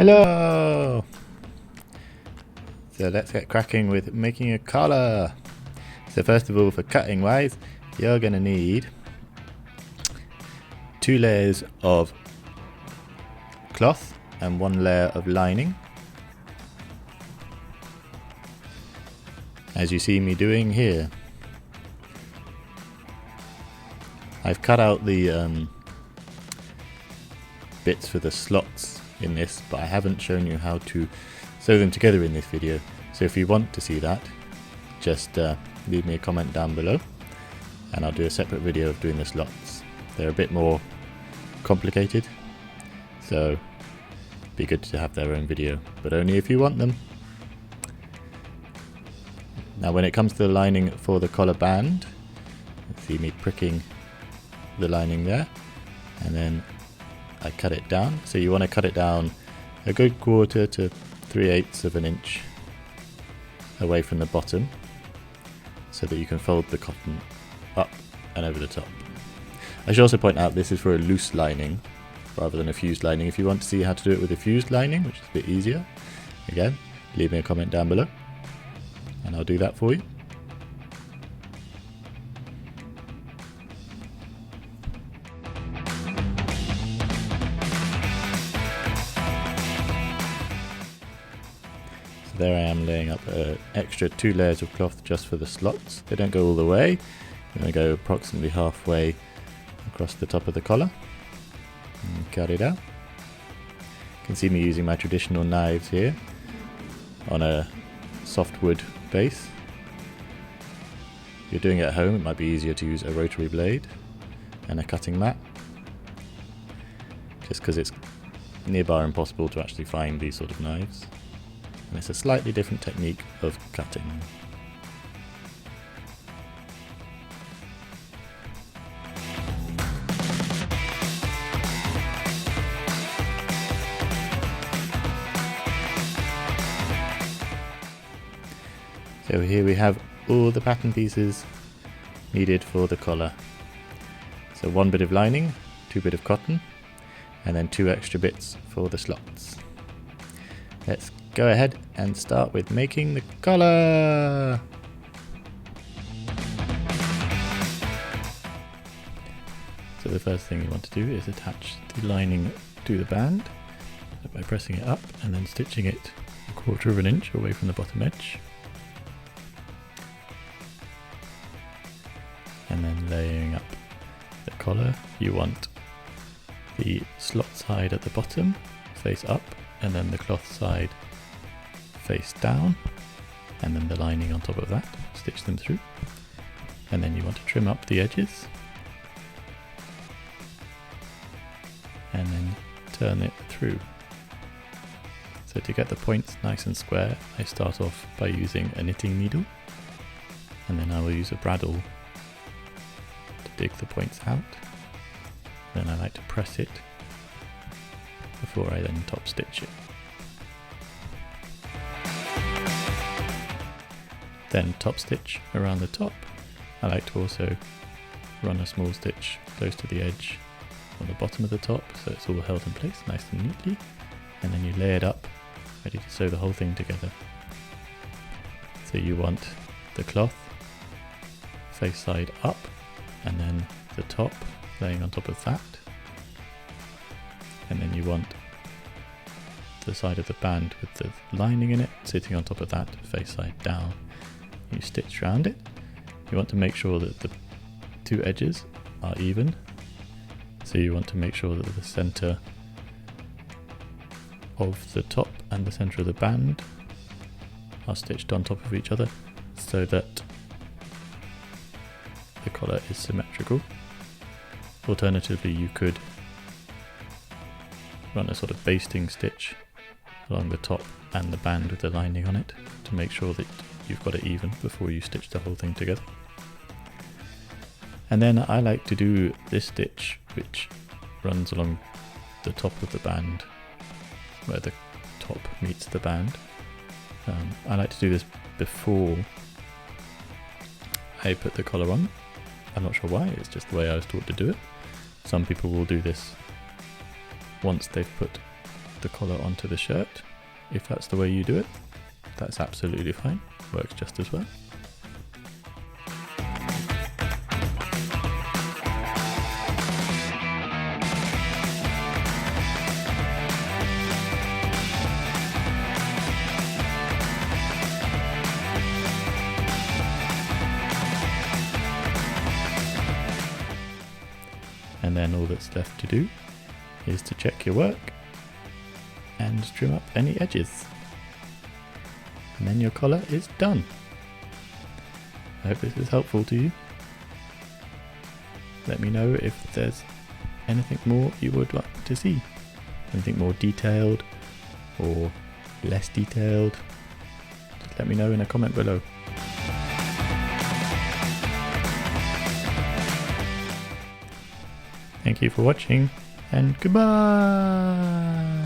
Hello! So let's get cracking with making a collar. So first of all, for cutting wise, you're going to need 2 layers of cloth and 1 layer of lining, as you see me doing here. I've cut out the bits for the slots in this, but I haven't shown you how to sew them together in this video. So if you want to see that, just leave me a comment down below and I'll do a separate video of doing the slots. They're a bit more complicated, so it'd be good to have their own video, but only if you want them. Now when it comes to the lining for the collar band, see me pricking the lining there, and then I cut it down. So you want to cut it down a good 1/4 to 3/8 of an inch away from the bottom, so that you can fold the cotton up and over the top. I should also point out this is for a loose lining rather than a fused lining. If you want to see how to do it with a fused lining, which is a bit easier, again, leave me a comment down below and I'll do that for you. There I am laying up an extra 2 layers of cloth just for the slots. They don't go all the way, I'm going to go approximately halfway across the top of the collar and cut it out. You can see me using my traditional knives here on a softwood base. If you're doing it at home, it might be easier to use a rotary blade and a cutting mat, just because it's nearby impossible to actually find these sort of knives. And it's a slightly different technique of cutting. So here we have all the pattern pieces needed for the collar. So 1 bit of lining, 2 bit of cotton, and then 2 extra bits for the slots. Let's go ahead and start with making the collar. So the first thing you want to do is attach the lining to the band by pressing it up and then stitching it 1/4 of an inch away from the bottom edge, and then layering up the collar. You want the slot side at the bottom face up, and then the cloth side face down, and then the lining on top of that. Stitch them through, and then you want to trim up the edges and then turn it through. So to get the points nice and square, I start off by using a knitting needle, and then I will use a bradawl to dig the points out. Then I like to press it before I then top stitch it. Then top stitch around the top. I like to also run a small stitch close to the edge on the bottom of the top, so it's all held in place nice and neatly, and then you lay it up, ready to sew the whole thing together. So you want the cloth face side up, and then the top laying on top of that, and then you want the side of the band with the lining in it sitting on top of that, face side down. You stitch around it. You want to make sure that the 2 edges are even, so you want to make sure that the center of the top and the center of the band are stitched on top of each other, so that the collar is symmetrical. Alternatively, you could run a sort of basting stitch along the top and the band with the lining on it to make sure that you've got it even before you stitch the whole thing together. And then I like to do this stitch, which runs along the top of the band where the top meets the band. I like to do this before I put the collar on. I'm not sure why, it's just the way I was taught to do it. Some people will do this once they've put the collar onto the shirt. If that's the way you do it, that's absolutely fine. Works just as well. And then all that's left to do is to check your work and trim up any edges. And then your collar is done. I hope this is helpful to you. Let me know if there's anything more you would like to see. Anything more detailed or less detailed. Just let me know in a comment below. Thank you for watching, and goodbye!